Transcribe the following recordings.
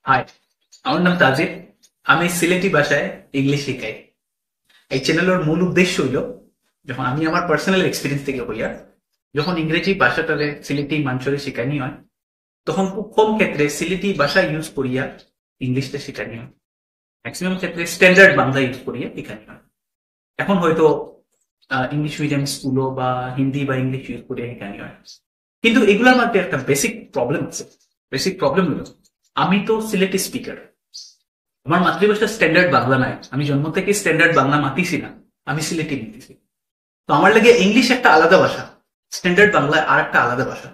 High, আমার নাম তাজিদ। আমি সিলেটি ভাষায় ইংলিশ শিখাই। এই চ্যানেলের মূল উদ্দেশ্য হইল, যখন আমি আমার পার্সোনাল এক্সপিরিয়েন্স থেকে হইয়া যখন ইংরেজি ভাষাটারে সিলেটি মানুষের শেখানি হয়, তখন খুব কম ক্ষেত্রে সিলেটি ভাষা ইউজ করিয়া ইংলিশটা শেখানি হয়। ম্যাক্সিমাম ক্ষেত্রে স্ট্যান্ডার্ড বাংলা ইউজ করিয়া শেখানি হয়। এখন হয়তো ইংলিশ মিডিয়াম স্কুলও বা হিন্দি বা ইংলিশ ইউজ করিয়া শেখানি হয়। কিন্তু এগুলোর মধ্যে একটা বেসিক প্রবলেম আছে। বেসিক প্রবলেম হলো, আমি তো সিলেটি স্পিকার, আমার মাতৃভাষা স্ট্যান্ডার্ড বাংলা নাই। আমি জন্ম থেকে স্ট্যান্ডার্ড বাংলা মাতিছি না, আমি সিলেটি নিতেছি। তো আমার লাগে ইংলিশ একটা আলাদা ভাষা, স্ট্যান্ডার্ড বাংলা আর একটা আলাদা ভাষা।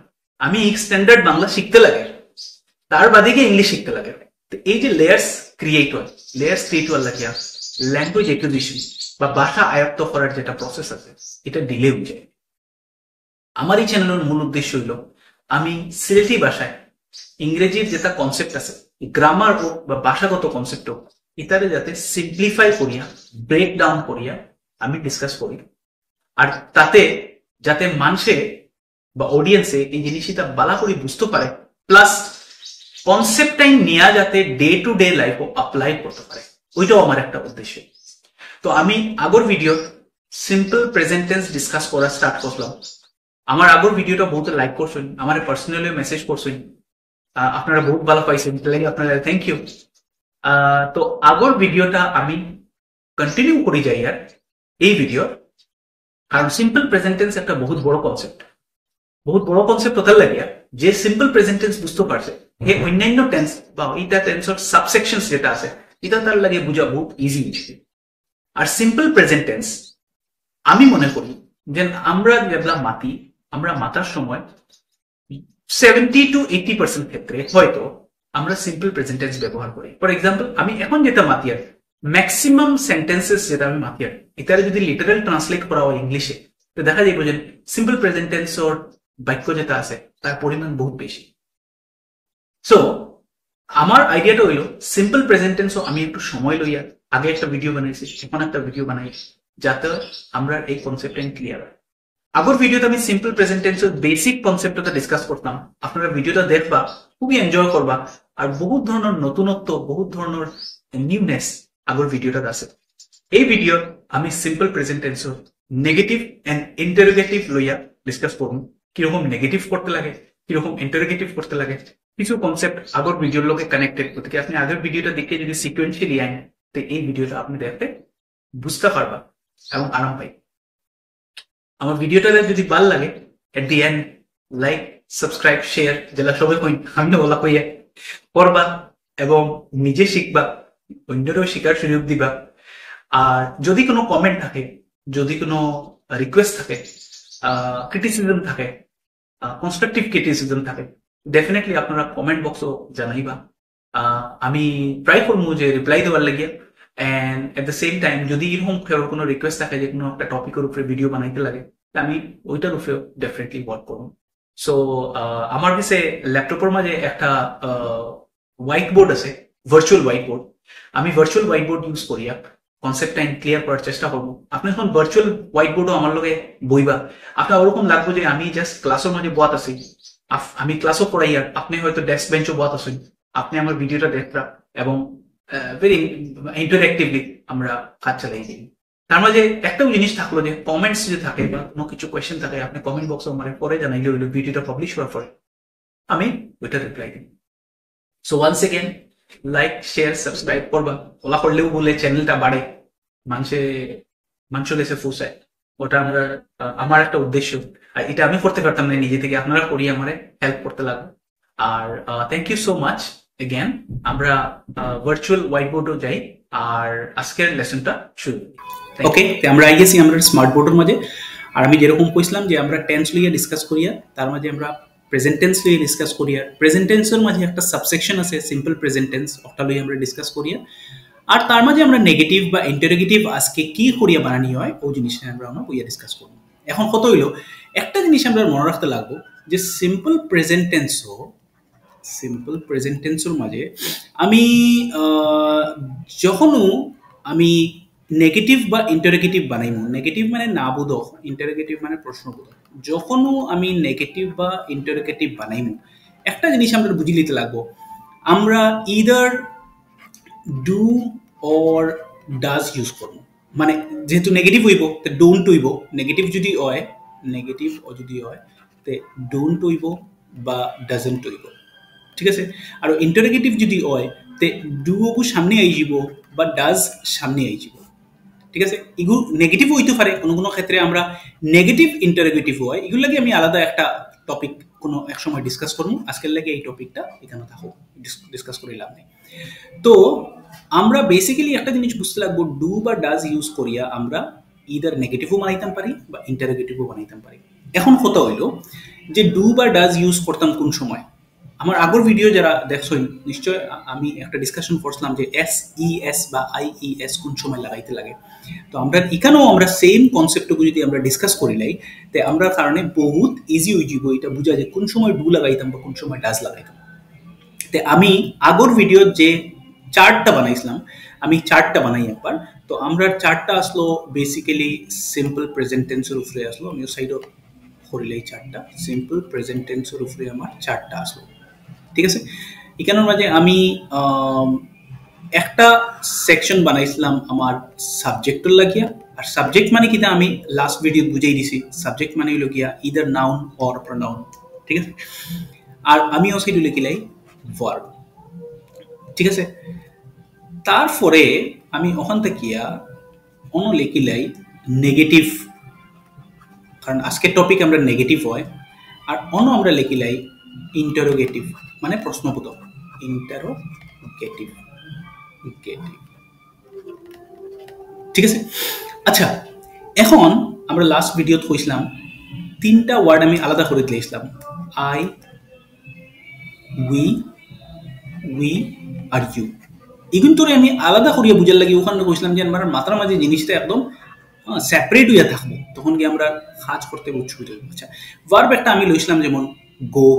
আমি স্ট্যান্ডার্ড বাংলা শিখতে লাগে, তার বাদে গিয়ে ইংলিশ শিখতে লাগে। তো এই যে লেয়ার্স ক্রিয়েট হওয়ার লাগিয়া ল্যাঙ্গুয়েজ একুইজিশন বা ভাষা আয়ত্ত করার যেটা প্রসেস আছে, এটা ডিলে হয়ে যায়। আমার এই চ্যানেলের মূল উদ্দেশ্য হইল, আমি সিলেটি ভাষায় ইংরেজির যেটা কনসেপ্ট আছে, গ্রামার হোক বা ভাষাগত কনসেপ্ট হোক, এটারে যাতে সিম্পলিফাই করিয়া ব্রেক ডাউন করিয়া আমি ডিসকাস করি। আর তাতে যাতে মানুষে বা অডিয়েন্সে এই জিনিসটা বালা করে বুঝতে পারে, প্লাস কনসেপ্টটাই নিয়ে যাতে ডে টু ডে লাইফও অ্যাপ্লাই করতে পারে, ওইটাও আমার একটা উদ্দেশ্য। তো আমি আগর video simple present tense discuss করা স্টার্ট করলাম। আমার আগর ভিডিওটা বহুত লাইক করছেন, আমার পার্সোনালি মেসেজ করছেন, আপনারা বহুত ভালো পাইছেন, তাহলে আপনারা থ্যাংক ইউ। তো আগর ভিডিওটা আমি কন্টিনিউ করি যাই আর এই ভিডিও, কারণ সিম্পল প্রেজেন্ট টেন্স একটা বহুত বড় কনসেপ্ট। বহুত বড় কনসেপ্ট হতে লাগিয়া যে সিম্পল প্রেজেন্ট টেন্স বুঝতে পারছে, এই অন্যান্য টেন্স বা এইটা টেন্সর সাবসেকশনস যেটা আছে, এটা তার লাগে বুঝা বহুত ইজি হচ্ছে। আর সিম্পল প্রেজেন্ট টেন্স আমি মনে করি যে আমরা যেগুলা মাতি, আমরা মাতার সময় 70 to 80% ক্ষেত্রে হয়তো আমরা সিম্পল প্রেজেন্ট টেন্স ব্যবহার করি। ফর এক্সাম্পল, আমি এখন যেটা মাতিয়ার ম্যাক্সিমাম সেন্টেন্সেস যেটা আমি মাতিয়ার, এটারে যদি লিটারাল ট্রান্সলেট করা হয় ইংলিশে, তো দেখা যাবে যে সিম্পল প্রেজেন্ট টেন্স ওর বাক্য যেটা আছে তার পরিমাণ বহুত বেশি। সো আমার আইডিয়াটা হইল, সিম্পল প্রেজেন্ট টেন্সও আমি একটু সময় লইয়া আগে একটা ভিডিও বানাইছি, এখন একটা ভিডিও বানাই, যাতে আমরা এই কনসেপ্টটা ক্লিয়ার হয়। আগর ভিডিওতে আমি সিম্পল প্রেজেন্ট টেন্সের বেসিক কনসেপ্টটা ডিসকাস করতাম। আপনারা ভিডিওটা দেখবা, খুবই এনজয় করবা, আর বহুত ধরনের নতুনত্ব, বহুত ধরনের নিউনেস আগর ভিডিওটা আছে। এই ভিডিও আমি সিম্পল প্রেজেন্ট টেন্সের নেগেটিভ এন্ড ইন্টারোগেটিভ লইয়া ডিসকাস করব, কিরকম নেগেটিভ করতে লাগে, কিরকম ইন্টারোগেটিভ করতে লাগে। কিছু কনসেপ্ট আগর ভিডিওর লগে কানেক্টেড, গতিকে আপনি আগের ভিডিওটা দেখে যদি সিকুয়েন্সিয়ালি আইন, তো এই ভিডিওটা আপনি দেখতে বুঝতে পারবা এবং আরাম পাই। আমার ভিডিওটা যদি ভালো লাগে, at the end like, subscribe, share, যেটা সবাই কই, আমি বলা কইয়া করবা এবং নিজে শিখবা, অন্যরাও শিখার সুযোগ দিবা। আর যদি কোনো কমেন্ট থাকে, যদি কোনো রিকোয়েস্ট থাকে, ক্রিটিসিজম থাকে, কনস্ট্রাকটিভ ক্রিটিসিজম থাকে, ডেফিনেটলি আপনারা কমেন্ট বক্সও জানাইবা। আমি ট্রাই করবো যে রিপ্লাই দেওয়ার লাগিয়া। And at the same time যদি এরকম কোনো রিকোয়েস্ট থাকে যে কোনো একটা টপিকের উপরে ভিডিও বানাইতে লাগে, আমি ওইটার উপরেও ডেফিনেটলি ওয়ার্ক করবো। সো আমার কাছে ল্যাপটপের মাঝে একটা হোয়াইট বোর্ড আছে, ভার্চুয়াল হোয়াইট বোর্ড। আমি ভার্চুয়াল হোয়াইট বোর্ড ইউজ করিয়া কনসেপ্টটা ক্লিয়ার করার চেষ্টা করবো। আপনি যখন ভার্চুয়াল হোয়াইট বোর্ডও আমার লগে বইবা, আপনার ওরকম লাগবে যে আমি জাস্ট ক্লাসের মাঝে বয়াত আছি, আমি ক্লাসও পড়াই, আর আপনি হয়তো ডেস্ক বেঞ্চও বয়াত আছেন, আপনি আমার ভিডিওটা দেখবা এবং ভেরি ইন্টারেক্টিভলি আমরা কাজ চালাই যাই। তার মাঝে একটাও জিনিস থাকলো যে কমেন্টস যদি থাকে বা কোনো কিছু কোয়েশ্চেন থাকে, আপনি কমেন্ট বক্সে আমার পরে জানাইলে হইলো, ভিডিওটা পাবলিশ করার পরে আমি ওইটা রিপ্লাই দিই। So once again, like, share, subscribe করবা। ওলা করলেও বলে চ্যানেলটা বাড়ে, মানুষের কাছে পৌঁছায়, ওটা আমার একটা উদ্দেশ্য। আর এটা আমি করতে পারতাম না নিজে থেকে, আপনারা করি আমারে হেল্প করতে লাগবে। আর thank you so much again. আমরা ভার্চুয়াল হোয়াইট বোর্ডও যাই আর আজকের লেসনটা শুরু। ওকে, আমরা আই গেছি আমরা স্মার্ট বোর্ডের মাঝে। আর আমি যেরকম কইছিলাম যে আমরা টেন্স লইয়া ডিসকাস করিয়া, তার মাঝে আমরা প্রেজেন্ট টেন্স লইয়া ডিসকাস করিয়া, প্রেজেন্ট টেন্সের মাঝে একটা সাবসেকশন আছে সিম্পল প্রেজেন্ট টেন্স, ওটা লইয়া আমরা ডিসকাস করিয়া। আর তার মাঝে আমরা নেগেটিভ বা ইন্টারোগেটিভ আজকে কি করিয়া বানানি হয় ওই জিনিসটা আমরা বইয়া ডিসকাস করব। এখন কত হইলো, একটা জিনিস আমরা মনে রাখতে লাগবো যে সিম্পল প্রেজেন্ট টেন্সের মাঝে আমি যখনও আমি নেগেটিভ বা ইন্টারোগেটিভ বানাইমু, নেগেটিভ মানে না বোধক, ইন্টারোগেটিভ মানে প্রশ্নবোধক, যখনও আমি নেগেটিভ বা ইন্টারোগেটিভ বানাইমু, একটা জিনিস আমরা বুঝি লিতে লাগবো, আমরা either do or does use করব, মানে যেহেতু নেগেটিভ হইব তে ডোন্ট হইব, নেগেটিভ যদি হয় নেগেটিভ যদি হয় তে ডোন্ট হইব বা ডাজেন্ট হইব, ঠিক আছে। আর ইন্টারোগেটিভ যদি হয় তে ডু অবু সামনে আই যাব বা ডাজ সামনে আই যাব, ঠিক আছে। এগুলো নেগেটিভ হইতে পারে, কোনো কোনো ক্ষেত্রে আমরা নেগেটিভ ইন্টারোগেটিভ হয়, এগুলো লাগে আমি আলাদা একটা টপিক কোনো এক সময় ডিসকাস করবো। আজকের লাগে এই টপিকটা এখানে থাকো, ডিসকাস করে লাভ নেই। তো আমরা বেসিক্যালি একটা জিনিস বুঝতে লাগবো, ডু বা ডাজ ইউজ করিয়া আমরা ইদার নেগেটিভও বানাইতাম পারি বা ইন্টারোগেটিভও বানাইতাম পারি। এখন কথা হইল যে ডু বা ডাজ ইউজ করতাম কোন সময়। আমার আগর ভিডিও যারা দেখছো নিশ্চয় আমি একটা ডিসকাশন করছিলাম যে এস ই এস বা আই ই এস কোন সময় লাগাইতে লাগে। তো আমরা এখানেও আমরা সেম কনসেপ্টটুকু যদি আমরা ডিসকাস করি লাই তে আমরা কারণে বহুত ইজি হয়ে যাব এটা বুঝা যে কোন সময় ডু লাগাইতাম বা কোন সময় ডাজ লাগাইতাম। তে আমি আগর ভিডিও যে চার্টটা বানাইছিলাম, আমি চার্টটা বানাই একবার। তো আমরা চার্টটা আসলো বেসিক্যালি সিম্পল প্রেজেন্ট টেন্সের উপরে আসলো, আমি সাইডও করিলে এই চার্টটা সিম্পল প্রেজেন্ট টেন্সের উপরে আমার চার্টটা আসলো, ঠিক আছে। এখানের মাঝে আমি একটা সেকশন বানাইছিলাম আমার সাবজেক্টর লাগিয়া। আর সাবজেক্ট মানে কিনা আমি লাস্ট ভিডিও বুঝাই দিছি, সাবজেক্ট মানে হইল গিয়া ইদার নাউন অর প্রনাউন, ঠিক আছে। আর আমি সাইড লিখিলাই ভার্ব, ঠিক আছে। তারপরে আমি ওখান থেকে অন্য লিখিলাই নেগেটিভ, কারণ আজকের টপিক আমরা নেগেটিভ হয়। আর অন্য আমরা লিখিলাই ইন্টারোগেটিভ মানে প্রশ্নবোধক, ইন্টারোগেটিভ, ঠিক আছে। আচ্ছা, এখন আমরা লাস্ট ভিডিওত কইছিলাম তিনটা ওয়ার্ড আমি আলাদা করে দিয়েছিলাম, আই, উই আর ইউ। এগুলো তোরে আমি আলাদা করিয়া বুঝার লাগি ওখানে কইছিলাম যে আমার মাথার মাঝে জিনিসটা একদম সেপারেট হইয়া থাকবো, তখন কি আমরা কাজ করতে উৎসুক হইব। আচ্ছা, ভার্ব একটা আমি লইছিলাম যেমন গো,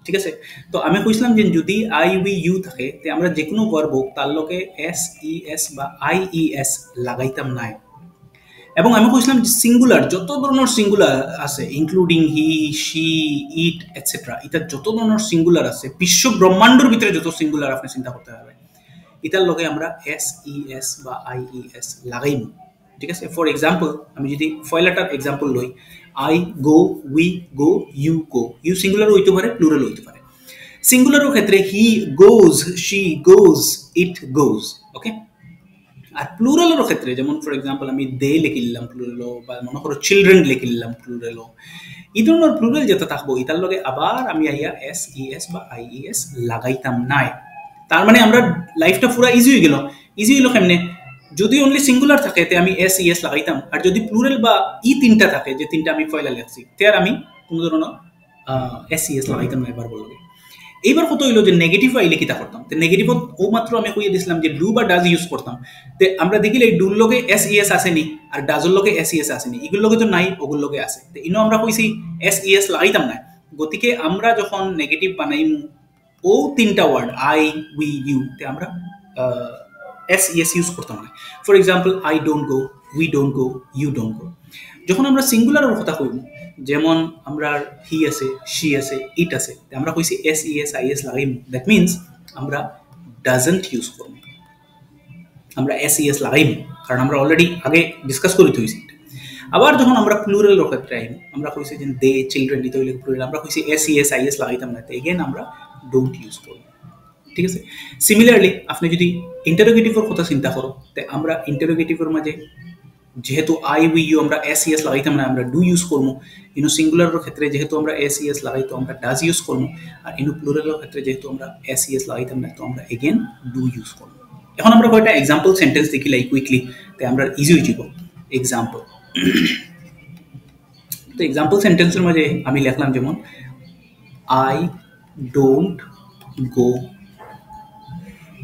ঠিক আছে। তো আমি কইছিলাম যে যদি আই উই ইউ থাকে তে আমরা যে কোনো ভার্ব হোক তার লগে এস ই এস বা আই ই এস লাগাইতাম নাই। এবং আমি কইছিলাম যে সিঙ্গুলার যত ধরনের সিঙ্গুলার আছে including he, she, it etcetera, এটা যত ধরনের সিঙ্গুলার আছে বিশ্ব ব্রহ্মাণ্ডের ভিতরে যত সিঙ্গুলার আপনি চিন্তা করতে পারবেন, এটার লগে আমরা এস ই এস বা আই ই এস লাগাইম, ঠিক আছে। ফর এক্সাম্পল আমি যদি ফয়লাটার এক্সাম্পল লই, I go, we go, you go, you singular হইতে পারে, প্লুরাল হইতে পারে। সিঙ্গুলারের ক্ষেত্রে হি গোজ, শি গোজ, ইট গোজ, ওকে। আর প্লুরালের ক্ষেত্রে যেমন ফর এক্সাম্পল আমি দে লিখে নিলাম প্লুরালো, বা মনে করো চিলড্রেন লিখে নিলাম প্লুরালো, এই ধরনের প্লুরাল যেটা থাকবো এটার লগে আবার আমি আইয়া এস ই এস বা আই ই এস লাগাইতাম নাই। তার মানে আমরা লাইফটা পুরা ইজি হয়ে গেল। ইজি হইল কেমনে, যদি অনলি সিঙ্গুলার থাকে তে আমি এস ই এস লাগাইতাম, আর যদি প্লুরাল বা ই তিনটা থাকে যে তিনটা আমি ফয়লা লিখছি তে আর আমি কোনো ধরনের এস ই এস লাগাইতাম না এবার বলবে। এইবার কত হইলো যে নেগেটিভ আইলে কিতা করতাম, তো নেগেটিভ ও মাত্র আমি কইয়ে দিছিলাম যে ডু বা ডাজ ইউজ করতাম। তে আমরা দেখিলে ডুর লগে এস ই এস আসেনি আর ডাজের লগে এস ই এস আসেনি, এগুলোর লগে তো নাই, ওগুলোর লগে আছে। তো ইনো আমরা কইছি এস ই এস লাগাইতাম না। গতিকে আমরা যখন নেগেটিভ বানাইমু ও তিনটা ওয়ার্ড আই উই ইউ তে আমরা এস ই এস ইউজ করতাম না। For example I don't go, we don't go, you don't go. যখন আমরা সিঙ্গুলারের কথা কইব যেমন আমরা হি আছে, শি আছে, ইট আছে, আমরা কইছি S E S I S লাগাইম, দ্যাট মিনস আমরা ডাজন্ট ইউজ করব, আমরা এস ই এস লাগাইম, কারণ আমরা অলরেডি আগে ডিসকাস করে থইছি। আবার যখন আমরা প্লুরালের ক্ষেত্রে আইম, আমরা কইছি যে দে, চিলড্রেন, দিতে হইলে প্লুরাল, আমরা কইছি S E S I S লাগাইতাম না, এগেন আমরা ডোন্ট ইউজ করব, ঠিক আছে। সিমিলারলি আপনি যদি ইন্টারোগেটিভের কথা চিন্তা করো, তে আমরা ইন্টারোগেটিভের মাঝে যেহেতু আই উই ইউ আমরা এস ই এস লাগাইতাম না, আমরা ডু ইউজ করবো। ইনো সিঙ্গুলারের ক্ষেত্রে যেহেতু আমরা এস ই এস লাগাইতো আমরা ডাজ ইউজ করবো, আর ইনো প্লুরালের ক্ষেত্রে যেহেতু আমরা এস ই এস লাগাইতাম না তো আমরা এগেন ডু ইউজ করবো। এখন আমরা কয়টা এক্সাম্পল সেন্টেন্স দেখি লাই কুইকলি, তাই আমরা ইজি হয়ে যাব। এক্সাম্পল, তো এক্সাম্পল সেন্টেন্সের মাঝে আমি লিখলাম যেমন আই ডোন্ট গো,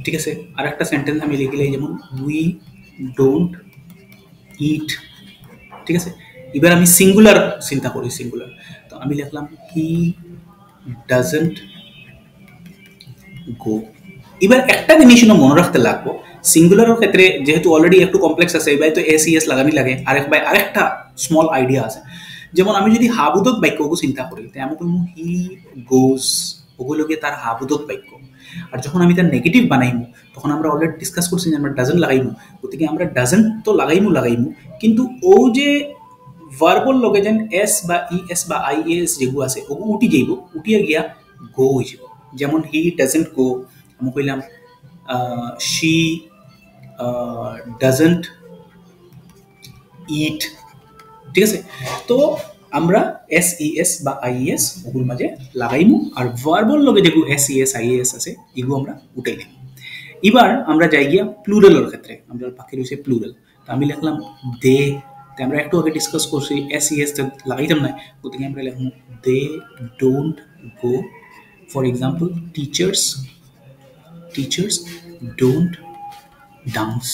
ঠিক আছে। আর একটা সেন্টেন্স আমি লিখিলাই যেমন উই ডোন্ট ইট, ঠিক আছে। এবার আমি সিঙ্গুলার চিন্তা করি, সিঙ্গুলার, তো আমি লিখলাম হি ডাজন্ট গো। এবার একটা জিনিস মনে রাখতে লাগবো, সিঙ্গুলারের ক্ষেত্রে যেহেতু অলরেডি একটু কমপ্লেক্স আছে, এবার তো এস ই এস লাগানি লাগে। আরেকটা স্মল আইডিয়া আছে, যেমন আমি যদি হাবুদক বাক্য চিন্তা করি, তাই আমি কইমু হি গোজ, ওগুলোকে তার হাবুদক বাক্য। আর যখন আমি তার নেগেটিভ বানাইমু তখন আমরা অলরেডি ডিসকাস করছি যে আমরা ডাজেন্ট লাগাইমু, গতিকে আমরা ডাজেন্ট তো লাগাইমু কিন্তু ও যে ভার্বল লগে যেন এস বা ইএস বা আইএস যেগুলো আছে ওগু উঠি যাইব, উঠিয়ে গিয়া গো হয়ে যাব। যেমন হি ডাজেন্ট গো, আমি কইলাম শি ডাজেন্ট ইট, ঠিক আছে? তো আমরা এস ইএস বা আইএস ওগুলোর মাঝে লাগাইমু আর ভার্বল লগে যেগুলো এস ইএস আইএস আছে এগুলো আমরা উঠাই নেব। এবার আমরা যাই গিয়া প্লুরালের ক্ষেত্রে, আমরা বাকি রয়েছে প্লুরাল। তো আমি লিখলাম দে, আমরা একটু আগে ডিসকাস করছি এস ইএস লাগাইতাম না, গতিকে আমরা লিখলাম they don't go. For example teachers don't dance,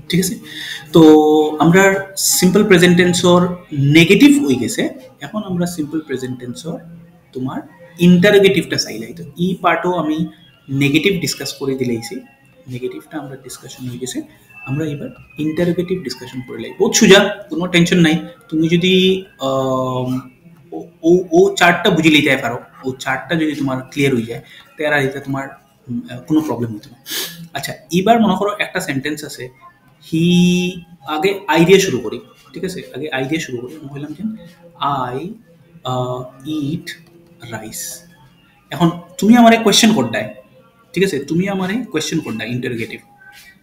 ঠিক আছে? তো আমরা সিম্পল প্রেজেন্ট টেন্সর নেগেটিভ হয়ে গেছে, এখন আমরা সিম্পল প্রেজেন্ট টেন্সর তোমার ইন্টারোগেটিভটা চাইলাই। তো ই পার্টও আমি নেগেটিভ ডিসকাস করে দিলাইছি, নেগেটিভটা আমরা ডিসকাশন হয়ে গেছে, আমরা এবার ইন্টারোগেটিভ ডিসকাশন করে লাই। বহুত সোজা, কোনো টেনশন নাই। তুমি যদি ও চার্টটা বুঝে লইতে পারো, ও চার্টটা যদি তোমার ক্লিয়ার হয়ে যায় তারা এটা তোমার কোনো প্রবলেম হতো না। আচ্ছা, এবার মনে করো একটা সেন্টেন্স আছে, হি, আগে আই দিয়ে শুরু করি, ঠিক আছে? আগে আই দিয়ে শুরু করি, আমি বললাম যে আই ইট রাইস। এখন তুমি আমারে কোয়েশ্চেন করডায়, ঠিক আছে? তুমি আমারে কোয়েশ্চেন করডায় ইন্টারোগেটিভ।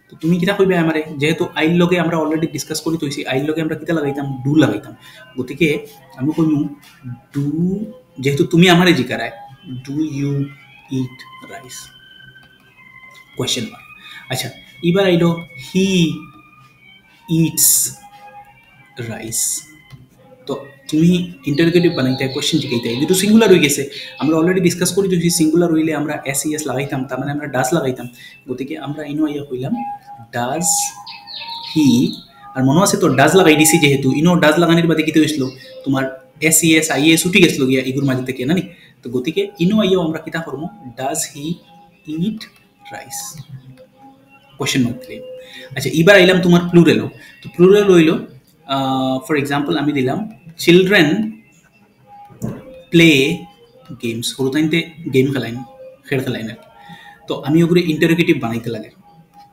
তো তুমি কিতা কইবে আমারে, যেহেতু আইর লগে আমরা অলরেডি ডিসকাস করি তৈছি, আইর লগে আমরা কিতা লাগাইতাম, ডু লাগাইতাম। গতিকে আমি কইমু ডু, যেহেতু তুমি আমারে জিকারায়, do you eat rice, question mark. আচ্ছা, এবার আইলো হি ইটস রাইস। তো তুমি ইন্টারোগেটিভ বানাইতে কোয়েশ্চেন জিকাইতে, যেহেতু সিঙ্গুলার হয়ে গেছে, আমরা অলরেডি ডিসকাস করি যদি সিঙ্গুলার হইলে আমরা এস ইএস লাগাইতাম, তার মানে আমরা ডাজ লাগাইতাম। গতিকে আমরা ইনো আইয়া কইলাম ডাজ হি, আর মনে আছে তো ডাজ লাগাই দিছি, যেহেতু ইনো ডাজ লাগানোর বাদে কিতে হয়েছিল তোমার এস ইএস আইএস উঠি গেছিল গিয়া এগুলোর মাঝে থেকে, না নি? তো গতিকে ইনো আইয়াও আমরা কিতা করবো, does he it rice, question mark দিলে। আচ্ছা, এবার আইলাম তোমার প্লুরালও। তো প্লুরাল হইল ফর এক্সাম্পল আমি দিলাম চিলড্রেন প্লে গেমস, সরুতাইনতে গেম খেলাইন, খেল খেলাইন আর কি। তো আমি ওগুলো ইন্টারোগেটিভ বানাইতে লাগে,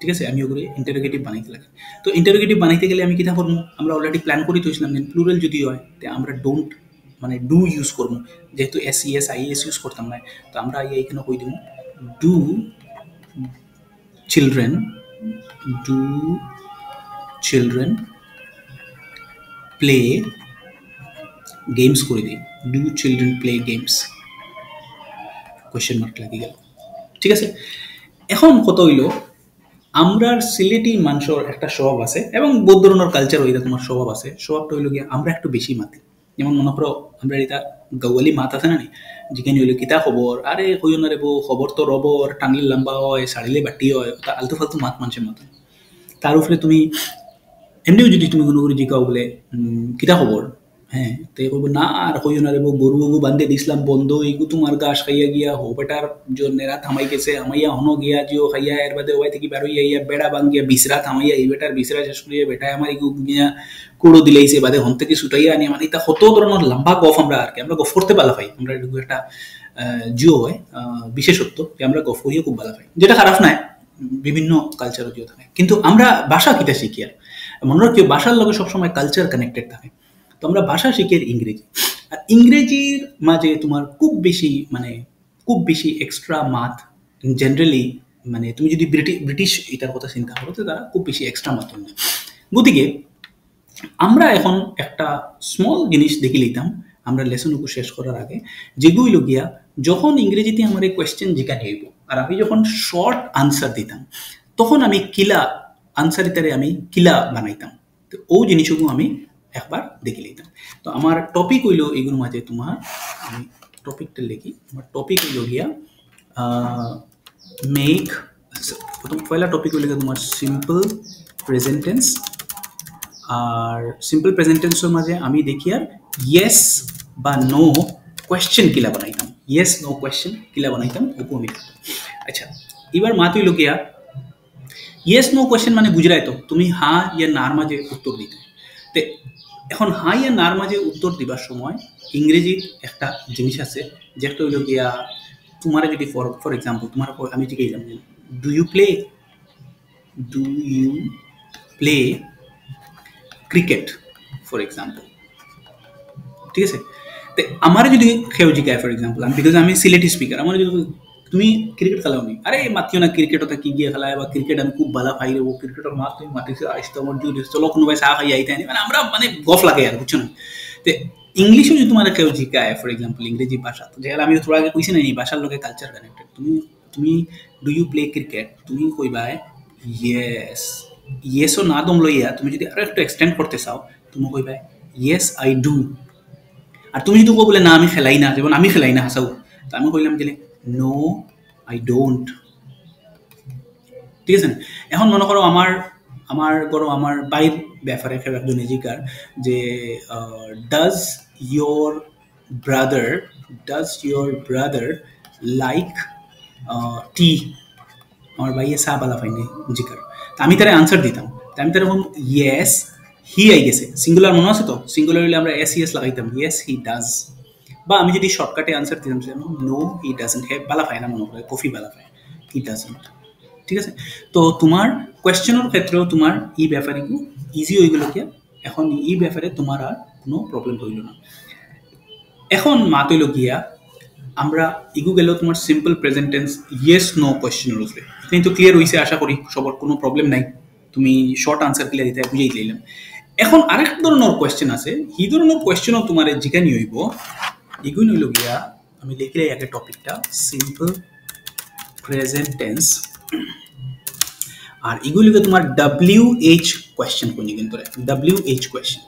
ঠিক আছে? আমি ওগুলো ইন্টারোগেটিভ বানাইতে লাগে। তো ইন্টারোগেটিভ বানাইতে গেলে আমি কিতা করবো, আমরা অলরেডি প্ল্যান করে তুইছিলাম যে প্লুরাল যদি হয় তো আমরা ডোন্ট মানে ডু ইউজ করবো, যেহেতু এস ইএস আইএস ইউজ করতাম না। তো আমরা এইখানে কই দিব do children, do children play games করে দিই, do children play games, question mark লাগি গেল, ঠিক আছে? এখন কত হইল, আমরার সিলেটি মানুষের একটা স্বভাব আছে এবং বহুত ধরনের কালচার হইলে তোমার স্বভাব আছে। স্বভাবটা হইল গিয়ে আমরা একটু বেশি মাতি। যেমন মনে করো আমরা এটা গাওয়ালি মাত আছে না নি, যেখানে হইলো কিতা খবর, আরে কইও না রে বউ, খবর তো রবর, টানলে লম্বা হয়, সাড়িলে বাটি হয়, তা আলতু ফালতু মাত মানুষের মতন। তার উপরে তুমি এমনিও যদি তুমি কোনো করে জিকাও বলে কিতা খবর, হ্যাঁ, তো কইব না আর কইও না রে বউ, গরু গরু বান্ধে দিছিলাম বন্ধ, এইগু তোমার গাছ খাইয়া গিয়া হো বেটার নেরা থামাই গেছে, আমাইয়া হনো গিয়া জিও খাইয়া এর বাদে ওয়াই থেকে বের হইয়া ইয়া বেড়া বাঙ্গিয়া বিসরা থামাইয়া এই বেটার বিসরা শেষ করিয়া বেটায় আমার ইগু গিয়া কুড়ো দিলাইছে, বাদে হন থেকে ছুটাইয়া আনি, মানে এটা কত ধরনের লম্বা গফ আমরা আর কি আমরা গফ করতে ভালো পাই। আমরা এটুকু একটা জিও হয় বিশেষত্ব, আমরা গফ করিয়া খুব ভালো পাই, যেটা খারাপ নাই, বিভিন্ন কালচারও জিও থাকে। কিন্তু আমরা ভাষা কিটা শিখি, আর মনে রাখিও ভাষার লগে সবসময় কালচার কানেক্টেড থাকে। তো আমরা ভাষা শিখি ইংরেজি, আর ইংরেজির মাঝে তোমার খুব বেশি এক্সট্রা মাত জেনারেলি, মানে তুমি যদি ব্রিটিশ এটার কথা চিন্তা করো তো তারা খুব বেশি এক্সট্রা মাত নেয়। গতিকে আমরা এখন একটা স্মল জিনিস দেখি লইতাম আমরা লেসনটুকু শেষ করার আগে, যেগুলো গিয়া যখন ইংরেজিতে আমার এই কোয়েশ্চেন জিজ্ঞাসা হইব আর আমি যখন শর্ট আনসার দিতাম তখন আমি কিলা আনসার ইতারে আমি কিলা বানাইতাম। তো ও জিনিসগুলো আমি একবার দেখে লইতাম। তো আমার টপিক হইল এগুলোর মাঝে তোমার, আমি টপিকটা লিখি, আমার টপিক হইল গিয়া মেক, প্রথম পয়লা টপিক হইল তোমার সিম্পল প্রেজেন্ট টেন্স। আর সিম্পল প্রেজেন্ট টেন্সের মাঝে আমি দেখি আর ইয়েস বা নো কোয়েশ্চেন কিলা বানাইতাম, ইয়েস নো কোয়েশ্চেন কিলা বানাইতাম ওপো আমি। আচ্ছা, এবার মা তুই লোকিয়া ইয়েস নো কোয়েশ্চেন মানে বুঝরাই তো তুমি হ্যাঁ ইয়া নার মাঝে উত্তর দিতে। তো এখন হ্যাঁ ইয়া নার মাঝে উত্তর দিবার সময় ইংরেজির একটা জিনিস আছে যেটা হইল গিয়া তোমার যদি ফর এক্সাম্পল তোমার আমি জিজ্ঞাসা do you play cricket for example, ঠিক আছে? তো আমার যদি কেউ জিজ্ঞাসা ফর এক্সাম্পল আমি বিকজ আমি সিলেটি স্পিকার, আমার যদি তুমি ক্রিকেট খেলাও নি, আরে মাতিও না ক্রিকেট ওটা কি গিয়ে খেলায় বা ক্রিকেট আমি খুব ভালো খাই রে, ও ক্রিকেটের মাত তুমি মাতিছে আসতে আমার যদি চলো কোনোবাই চাহ খাই আইতে আনি, মানে আমরা মানে গফ লাগে আর বুঝছো না। তো ইংলিশও যদি তোমার কেউ জিজ্ঞাসা ফর এক্সাম্পল ইংরেজি ভাষা, তো যেহেতু আমি থোড়া আগে কইছি না এই ভাষার লগে কালচার কানেক্টেড, তুমি তুমি ডু ইউ প্লে ক্রিকেট, তুমি কইবা ইয়েস, ইয়েসও না দম লইয়া তুমি যদি আরো একটু এক্সটেন্ড করতে চাও তুমি কইবা ইয়েস আই ডু। আর তুমি যদি কো বলে না আমি খেলাই না, যেমন আমি খেলাই না হাসাও, তো আমি কইলাম যে নো আই ডোন্ট, ঠিক আছে না? এখন মনে করো আমার বাইর ব্যাপারে কেউ একজন জিজ্ঞার যে does your brother like tea, আমার ভাইয়ে চা বালা পাইনি জিকার, তা আমি তারা আনসার দিতাম, তা আমি তারা ইয়েস হি আই গেছে, সিঙ্গুলার মনে আছে তো, সিঙ্গুলার হইলে আমরা এস ইয়েস লাগাইতাম ইয়েস হি ডাজ, বা আমি যদি শর্টকাটে আনসার দিতাম নো হি ডাজন্ট, হে বালা পায় না মনে করে কফি বালা পায়, হি ডাজন্ট, ঠিক আছে? তো তোমার কোয়েশ্চেনের ক্ষেত্রেও তোমার এই ব্যাপারে কি ইজি হয়ে গেল কি, এখন এই ব্যাপারে তোমার আর কোনো প্রবলেম হইল না। এখন মাত হইল গিয়া আমরা ইগু গেলেও তোমার simple present tense yes no কোয়েশ্চেনের উপরে কিন্তু ক্লিয়ার হয়েছে, আশা করি সবার কোনো প্রবলেম নাই, তুমি শর্ট আনসার ক্লিয়ার দিতে বুঝেই দিলাম। এখন আরেক ধরনের কোয়েশ্চেন আছে, এই ধরনের কোয়েশ্চেনও তোমার জিজ্ঞানি হইব, এগুলো হইল গিয়া আমি লিখলে আগে টপিকটা সিম্পল প্রেজেন্ট টেন্স, আর এগুলিকে তোমার WH কোয়েশ্চেন কোনি কিন্তু WH question,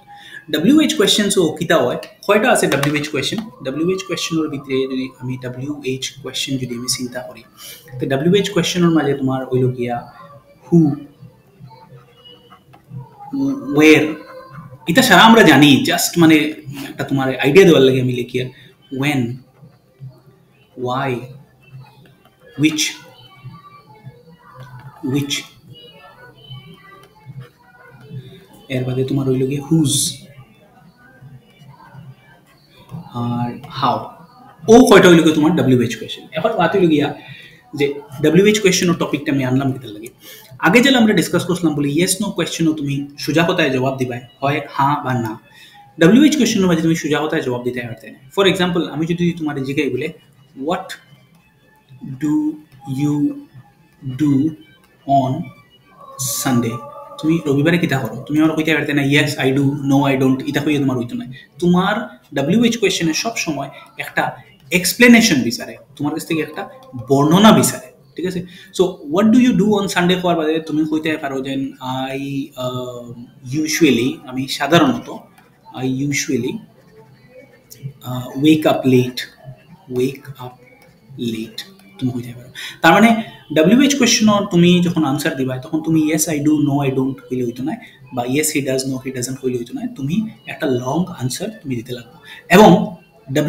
WH question so কিতা হয় কয়টা আছে WH কোয়েশ্চেন, WH কোয়েশ্চেনের ভিতরে যদি আমি WH কোয়েশ্চেন যদি আমি চিন্তা করি, তো WH কোয়েশ্চেনের মাঝে তোমার হইল গিয়া হু, ওয়ের, এটা সারা আমরা জানি, জাস্ট মানে একটা তোমার আইডিয়া দেওয়ার লাগে আমি লিখি ওয়েন, ওয়াই, which এর বাদে তোমার হইল গিয়ে হুজ আর হাউ, ও কয়টা হইল গিয়ে তোমার WH কোয়েশ্চেন। এখন বাত হইল গিয়া যে WH কোয়েশ্চেনের টপিকটা আমি আনলাম কিতার লাগে, আগে যেটা আমরা ডিসকাস করছিলাম বলে ইয়েস নো কোয়েশ্চেনও তুমি সোজা কথায় জবাব দিবা হয় হ্যাঁ বা না, WH কোয়েশ্চেনের মাঝে তুমি সোজা কথায় জবাব দিতে পারতে না। ফর এক্সাম্পল আমি যদি তোমার জিজ্ঞাসা বলে what do you do on Sunday, তুমি রবিবারে কিতা করো, তুমি আমার কইতে পারতে না yes I do no I don't, এটা কইয়ে তোমার হইতো না। তোমার WH কোয়েশ্চেনে সব সময় একটা এক্সপ্লেনেশন বিচারে, তোমার কাছ থেকে একটা বর্ণনা বিচারে, ঠিক আছে? So what do you do on Sunday হওয়ার বাদে তুমি কইতে পারো যে আই ইউজুয়ালি, আমি সাধারণত I usually wake up late তুমি কইতে পারো। তার মানে WH কোয়েশ্চেনের তুমি যখন আনসার দিবা তখন তুমি yes I do no I don't হইলে হইতো না, বা yes he does no he doesn't হইলে হইতো না, তুমি একটা লং আনসার তুমি দিতে লাগবে। এবং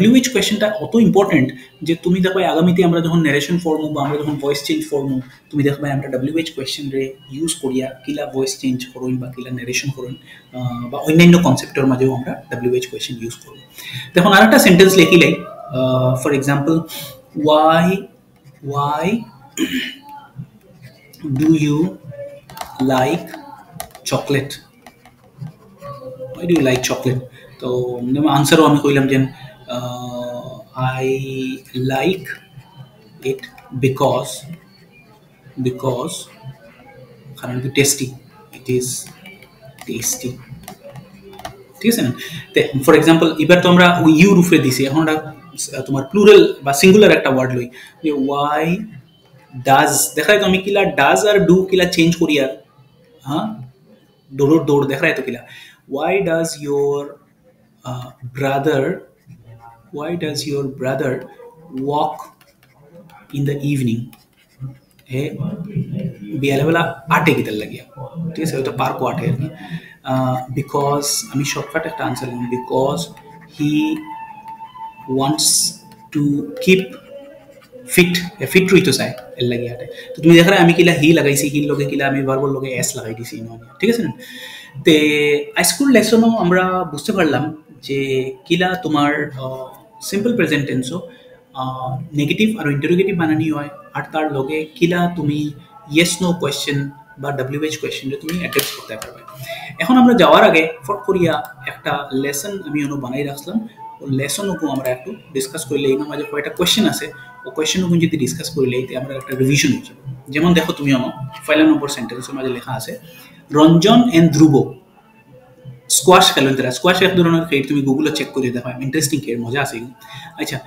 WH কোয়েশ্চেনটা অত ইম্পর্টেন্ট যে তুমি দেখবে আগামীতে আমরা যখন ন্যারেশন ফর্মু বা আমরা যখন ভয়েস চেঞ্জ ফর্মু, তুমি দেখবে আমরা WH কোয়েশ্চেন রে ইউজ করিয়া কিলা ভয়েস চেঞ্জ করুন বা কিলা ন্যারেশন করুন বা অন্যান্য কনসেপ্টের মাঝেও আমরা WH কোয়েশ্চেন ইউজ করব। দেখুন আরেকটা সেন্টেন্স লিখিলাই, for example why do you like chocolate, তো আনসারও আমি কইলাম যে I like it because কারণ কি টেস্টি, it is tasty, ঠিক আছে না? ফর এক্সাম্পল এবার তো আমরা ইউ রূপে দিছি, এখন তোমার প্লুরাল বা সিঙ্গুলার একটা ওয়ার্ড লই যে ওয়াই ডাজ, দেখায় তো আমি কিলা ডাজ আর ডু কিলা চেঞ্জ করি আর হ্যাঁ দৌড় দেখা যায় তো কিলা why does your brother walk in the evening, হে বিয়ালেবেলা আটে কিতার লাগিয়া, ঠিক আছে হয়তো পার্কও আটে আর কি, বিকজ আমি শর্টকাট একটা আনসার দিলাম because he wants to keep fit রইতে চাই এর লাগে হাতে। তো তুমি দেখা আমি কিলা হি লাগাইছি, হির লগে কিলা আমি ভার্বর লগে এস লাগাই দিছি, ঠিক আছে না? তে হাইস্কুল লেসনও আমরা বুঝতে পারলাম যে কিলা তোমার সিম্পল প্রেজেন্ট টেন্সও নেগেটিভ আৰু ইণ্টাৰোগেটিভ বানানি হয় আৰু তাৰ লগে কিলা তুমি ইয়েস নো কোয়েশ্চেন বা WH কোয়েশ্চেনটা তুমি অ্যাটেচ করতে পারবে। এখন আমরা যাওয়ার আগে ফট করিয়া একটা লেসন আমি অনু বানাই রাখলাম, ও লেসনও আমরা একটু ডিসকাস করলে এই মাঝে কয়েকটা কোয়েশ্চেন আছে, ও কোয়েশ্চেনও যদি ডিসকাস করলে এতে আমরা একটা রিভিশন হয়ে যাবে। যেমন দেখো তুমি অনু পয়লা নম্বর সেন্টেন্সের মাঝে লেখা আছে রঞ্জন এন্ড ধ্রুব স্কোয়াশ খেলেন তারা। স্কোয়াশ এক ধরনের খেল, তুমি গুগলে চেক করে দেখো, ইন্টারেস্টিং খেল, মজা আছে। আচ্ছা,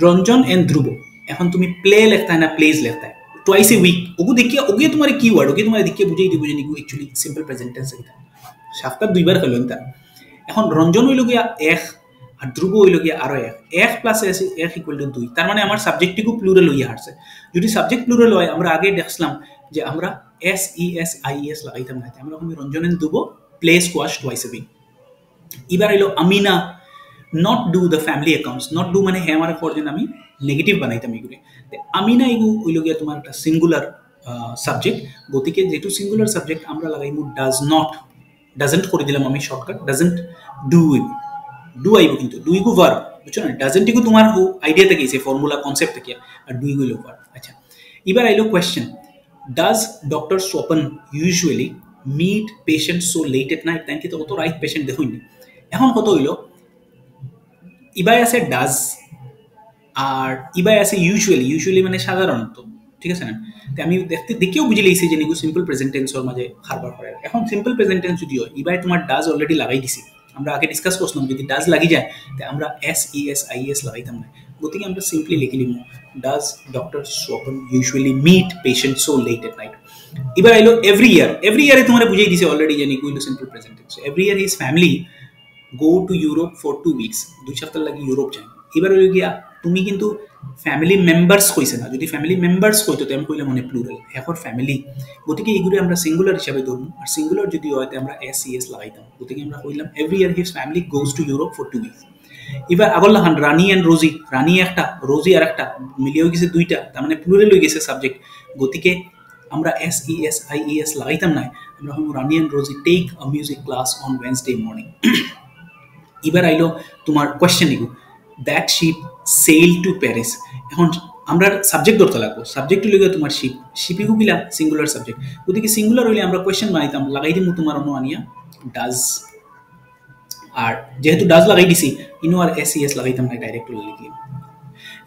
রঞ্জন এন্ড ধ্রুব, এখন তুমি প্লে লেখতা है ना প্লেজ লেখতা है টুয়াইস এ উইক, ওগু দেখিয়ে ওগে তোমার কি ওয়ার্ড, ওগে তোমার দেখিয়ে বুঝাই দিব যে নিগু অ্যাকচুয়ালি সিম্পল প্রেজেন্ট টেন্স এটা সপ্তাহে দুইবার খেলেন তা। এখন রঞ্জন হইল গিয়া এক আর ধ্রুব হইল গিয়া আরো এক, এক প্লাস এক ইকুয়াল টু 2, তার মানে আমার সাবজেক্টটিকু প্লুরাল হইয়া আসছে। যদি সাবজেক্ট প্লুরাল হয় আমরা আগে দেখছিলাম যে আমরা SES লাগাইতাম না, আমরা এখন Ranjan and Dhruv play squash twice a week. এবার হইলো Amina not do the family accounts, not do মানে হ্যাঁ আমার ফরজেন আমি নেগেটিভ বানাইতাম এগুলো। আমিনা এগু হইল গিয়া তোমার একটা সিঙ্গুলার সাবজেক্ট, গতিকে যেহেতু সিঙ্গুলার সাবজেক্ট আমরা লাগাইমু ডাজ নট, ডাজেন্ট করে দিলাম আমি শর্টকাট, ডাজেন্ট ডু ডু আইব, কিন্তু ডু ইগু ভার্ব, বুঝছো না? ডাজেন্ট ইগু তোমার আইডিয়া থেকে এসে ফর্মুলা কনসেপ্ট থেকে, আর ডু ইগু হইল ভার্ব। আচ্ছা, এবার আইলো question, does doctor Swapan usually meet patient so late at night? তাই কি তো অত রাইট পেশেন্ট দেখুইনি। এখন কত হইল, ইবাই আছে ডাজ আর ইবাই আছে ইউজুয়ালি মানে সাধারণত, ঠিক আছে না? তো আমি দেখেও বুঝে লিখছি যে নিগু সিম্পল প্রেজেন্ট টেন্সর মাঝে খারবার করে। এখন সিম্পল প্রেজেন্ট টেন্স যদি হয়, ইবাই তোমার ডাজ অলরেডি লাগাই দিছি, আমরা আগে ডিসকাস করছিলাম যদি ডাজ লাগি যায় তো আমরা SES লাগাইতাম না, গতিকে আমরা সিম্পলি লিখে নিব does doctor Swapan usually meet patient so late at night. এবার আইলো এভরি ইয়ারে তোমার বুঝাই দিছে অলরেডি যে নিগু হইলো simple present tense. Every year his family go to Europe for 2 weeks, 2 সপ্তাহ লাগি ইউরোপ যায়। এবার হইল গিয়া তুমি কিন্তু ফ্যামিলি মেম্বার্স কইছে না, যদি ফ্যামিলি মেম্বার্স কইতো তো আমি কইলে মানে প্লুরাল, এখন ফ্যামিলি, গতিকে এইগুলো আমরা সিঙ্গুলার হিসাবে ধরবো, আর সিঙ্গুলার যদি হয় আমরা SES লাগাইতাম, গতিকে আমরা কইলাম every year his family goes to Europe for 2 weeks। এবার আগর লাহান রানী অ্যান্ড রোজি, রানী একটা রোজি আর একটা মিলিয়ে হয়ে গেছে দুইটা, তার মানে প্লুরাল হয়ে গেছে সাবজেক্ট, গতিকে আমরা SES লাগাইতাম না, আমরা Rani and Rosie take a music class on Wednesday morning. এবার আইলো তোমার কোয়েশ্চেন নিগু, that ship sail to Paris. এখন আমরা সাবজেক্ট ধরতে লাগবো, সাবজেক্ট হইলে তোমার শিপ, শিপিগু কিলা সিঙ্গুলার সাবজেক্ট, গতিকে সিঙ্গুলার হইলে আমরা কোয়েশ্চেন বানাইতাম, লাগাই দিমু তোমার অন্য আনিয়া ডাজ, আর যেহেতু ডাজ লাগাই দিছি ইনো আর SES লাগাইতাম না, ডাইরেক্ট লিখলাম।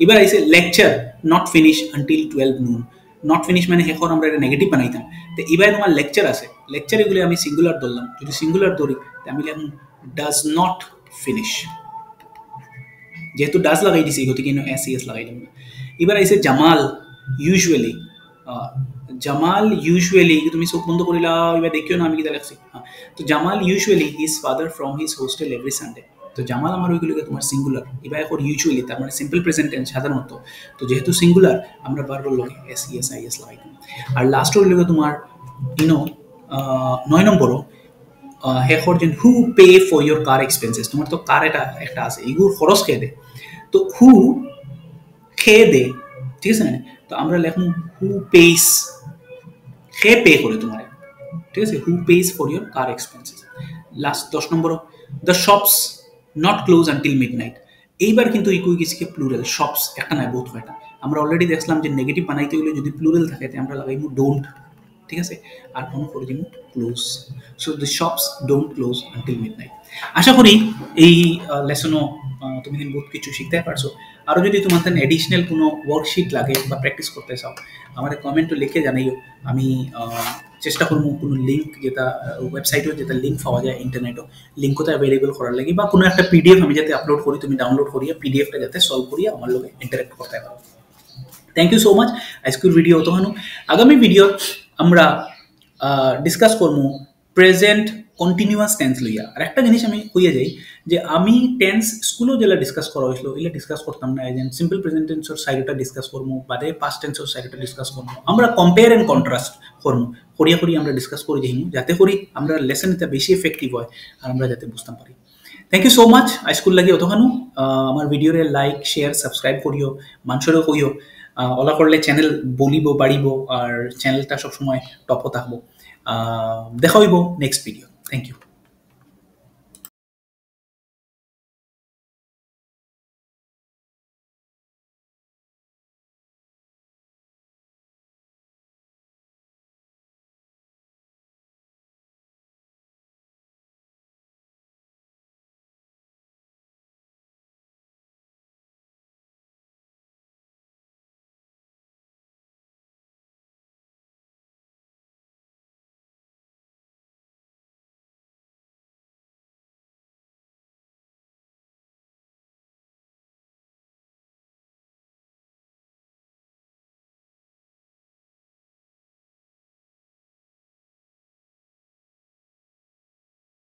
এবার আইসে lecture not finish until 12 noon, not finish মানে এখন আমরা এটা নেগেটিভ বানাইতাম, তো এবার তোমার লেকচার আছে, লেকচার এগুলো আমি সিঙ্গুলার ধরলাম, যদি সিঙ্গুলার ধরি আমি লিখলাম ডাজ নট ফিনিশ, যেহেতু ডাজ লাগাই দিছি গতিকে SES লাগাইলাম না। এবার আইসে জামাল ইউজুয়ালি, জামাল ইউজুয়ালি তুমি চোখ বন্ধ করিলা, এবার দেখিও না আমি কিতা লাগছি। হ্যাঁ, তো Jamal usually his father from his hostel every Sunday, তো জামাল আমার ওইগুলোকে তোমার সিঙ্গুলার, এবার এখন ইউজুয়ালি তার মানে সিম্পল প্রেজেন্ট টেন্স সাধারণত, তো যেহেতু সিঙ্গুলার আমরা বারবার লগে SES লাগাইতাম। আর লাস্ট হইল তোমার 9 নম্বরও হেখর যেন who pay for your car expenses, তোমার তো কার একটা আছে, এগুলো খরচ খেয়ে দে, তো হু খেয়ে দে, ঠিক আছে না? তো আমরা লেখবো হু পেস, খেয়ে পে করে তোমার, ঠিক আছে, who pays for your car expenses. Last 10 নম্বর, the shops not close until midnight. এইবার কিন্তু ইকুই গেছে প্লুরাল, শপস একটা নাই বহুত কয়টা, আমরা অলরেডি দেখলাম যে নেগেটিভ বানাইতে হলে যদি প্লুরাল থাকে আমরা লাগাইমু ডোন্ট, ঠিক আছে, আর কোনো করে দিব close, so the shops don't close until midnight. আশা করি এই লেসনও তুমি বহুত কিছু শিখতে পারছো। আরও যদি তোমার এডিশনাল কোনো ওয়ার্কশিট লাগে বা প্র্যাকটিস করতে চাও আমার কমেন্টও লিখে জানাইও, আমি চেষ্টা করবো কোনো লিঙ্ক যেটা ওয়েবসাইটেও যেটা লিঙ্ক পাওয়া যায় ইন্টারনেটও লিঙ্কটা অ্যাভেলেবল করার লাগে, বা কোনো একটা PDF আমি যাতে আপলোড করি তুমি ডাউনলোড করিয়া PDFটা যাতে সলভ করিয়া আমার লোকে ইন্টারেক্ট করতে পারো। Thank you so much. আজকের ভিডিও অতখানো, আগামী ভিডিও আমরা ডিসকাস করবো প্রেজেন্ট কন্টিনিউয়াস টেন্স লইয়া। আর একটা জিনিস আমি কইয়া যাই যে আমি টেন্স স্কুলেও যেটা ডিসকাস করা হয়েছিল এগুলো ডিসকাস করতাম না, যেন সিম্পল প্রেজেন্ট টেন্সর সাইডটা ডিসকাস করবো, বাদে পাস্ট টেন্সর সাইডটা ডিসকাস করবো, আমরা কম্পেয়ার অ্যান্ড কন্ট্রাস্ট করবো, করি আমরা ডিসকাস করে যাইমু, যাতে করি আমরা লেসন এটা বেশি এফেক্টিভ হয় আর আমরা যাতে বুঝতে পারি। Thank you so much. School লাগে অতখানো, আমার ভিডিওরে লাইক শেয়ার সাবস্ক্রাইব করিও, মানুষেরও কইও, ওলা করলে চ্যানেল বলিব বাড়িব আর চ্যানেলটা সবসময় টপও থাকবো। দেখা হইব নেক্সট ভিডিও। Thank you.